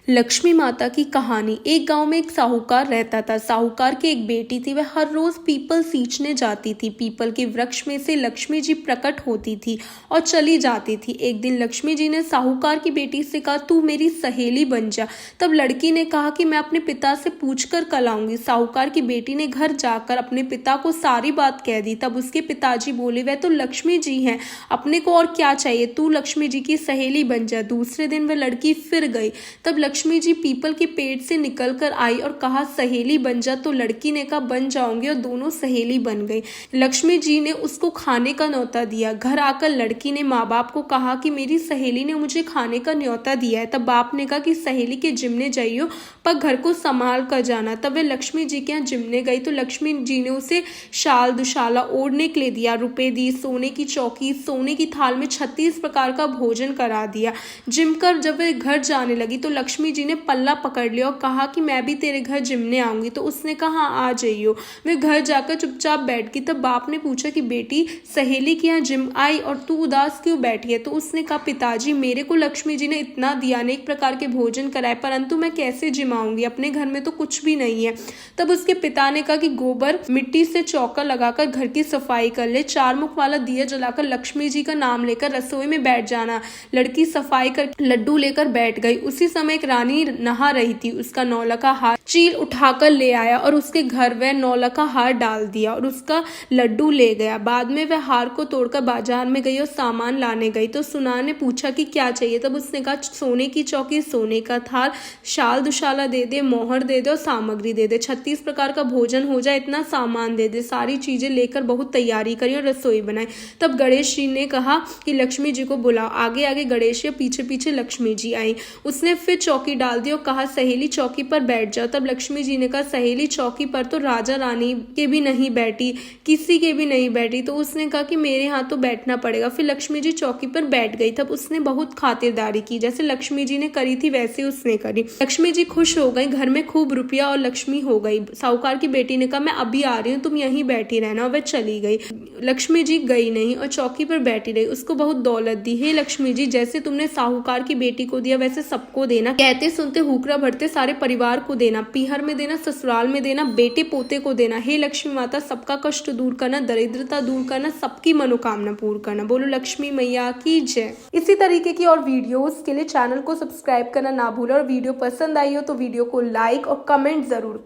लक्ष्मी माता की कहानी। एक गांव में एक साहूकार रहता था। साहूकार की एक बेटी थी। वह हर रोज पीपल सींचने जाती थी। पीपल के वृक्ष में से लक्ष्मी जी प्रकट होती थी और चली जाती थी। एक दिन लक्ष्मी जी ने साहूकार की बेटी से कहा, तू मेरी सहेली बन जा। तब लड़की ने कहा कि मैं अपने पिता से पूछकर कल आऊंगी। साहूकार की बेटी ने घर जाकर अपने पिता को सारी बात कह दी। तब उसके पिताजी बोले, वह तो लक्ष्मी जी हैं, अपने को और क्या चाहिए, तू लक्ष्मी जी की सहेली बन जा। दूसरे दिन वह लड़की फिर गई। तब लक्ष्मी जी पीपल के पेड़ से निकलकर आई और कहा, सहेली बन जा। तो लड़की ने कहा, बन जाऊंगी, और दोनों सहेली बन गई। लक्ष्मी जी ने उसको खाने का न्योता दिया। घर आकर लड़की ने माँ बाप को कहा कि मेरी सहेली ने मुझे खाने का न्योता दिया है। तब बाप ने कहा कि सहेली के जिमने जाइयो, पर घर को संभाल कर जाना। तब वह लक्ष्मी जी के यहाँ जिमने गई तो लक्ष्मी जी ने उसे शाल दुशाला ओढ़ने के लिए दिया, रुपए दिए, सोने की चौकी, सोने की थाल में 36 प्रकार का भोजन करा दिया। जिम कर जब वह घर जाने लगी तो लक्ष्मी जी ने पल्ला पकड़ लिया और कहा कि मैं भी तेरे घर जिमने आऊंगी। तो उसने कहा, हाँ, आ जाइयो। वे घर जाकर चुपचाप बैठ गई। तब बाप ने पूछा कि बेटी, सहेली के यहाँ जिम आई और तू उदास क्यों बैठी है? तो उसने कहा, पिताजी, मेरे को लक्ष्मी जी ने इतना दिया, अनेक प्रकार के भोजन कराए, परंतु मैं कैसे जिम आऊंगी? अपने घर में तो कुछ भी नहीं है। तब उसके पिता ने कहा कि गोबर मिट्टी से चौका लगाकर घर की सफाई कर ले, 4 मुख वाला दिया जलाकर लक्ष्मी जी का नाम लेकर रसोई में बैठ जाना। लड़की सफाई कर लड्डू लेकर बैठ गई। उसी समय एक रानी नहा रही थी। उसका नौलखा हार चील उठाकर ले आया और उसके घर वह नौलखा हार डाल दिया और उसका लड्डू ले गया। बाद में वह हार को तोड़कर बाजार में गई और सामान लाने गई। तो सुनार ने पूछा कि क्या चाहिए? तब उसने कहा, सोने की चौकी, सोने का थाल, शाल दुशाला दे दे, मोहर दे दे और सामग्री दे दे, 36 प्रकार का भोजन हो जाए, इतना सामान दे दे। सारी चीजें लेकर बहुत तैयारी करी और रसोई बनाई। तब गणेश जी ने कहा कि लक्ष्मी जी को बुलाओ। आगे आगे गणेश या पीछे पीछे लक्ष्मी जी आई। उसने फिर चौकी डाल दी और कहा, सहेली चौकी पर बैठ जाओ। तब लक्ष्मी जी ने कहा, सहेली चौकी पर तो राजा रानी के भी नहीं बैठी, किसी के भी नहीं बैठी। तो उसने कहा कि मेरे यहाँ तो बैठना पड़ेगा। फिर लक्ष्मी जी चौकी पर बैठ गई। तब उसने बहुत खातिरदारी की, जैसे लक्ष्मी जी ने करी थी वैसे उसने करी। लक्ष्मी जी खुश हो गई, घर में खूब रुपया और लक्ष्मी हो गई। साहूकार की बेटी ने कहा, मैं अभी आ रही हूँ, तुम यहीं बैठी रहना। वह चली गई। लक्ष्मी जी गई नहीं और चौकी पर बैठी रही। उसको बहुत दौलत दी। हे लक्ष्मी जी, जैसे तुमने साहूकार की बेटी को दिया वैसे सबको देना। कहते सुनते हुकरा भरते सारे परिवार को देना, पीहर में देना, ससुराल में देना, बेटे पोते को देना। हे लक्ष्मी माता, सबका कष्ट दूर करना, दरिद्रता दूर करना, सबकी मनोकामना पूर्ण करना। बोलो लक्ष्मी मैया की जय। इसी तरीके की और वीडियोस के लिए चैनल को सब्सक्राइब करना ना भूलें और वीडियो पसंद आई हो तो वीडियो को लाइक और कमेंट जरूर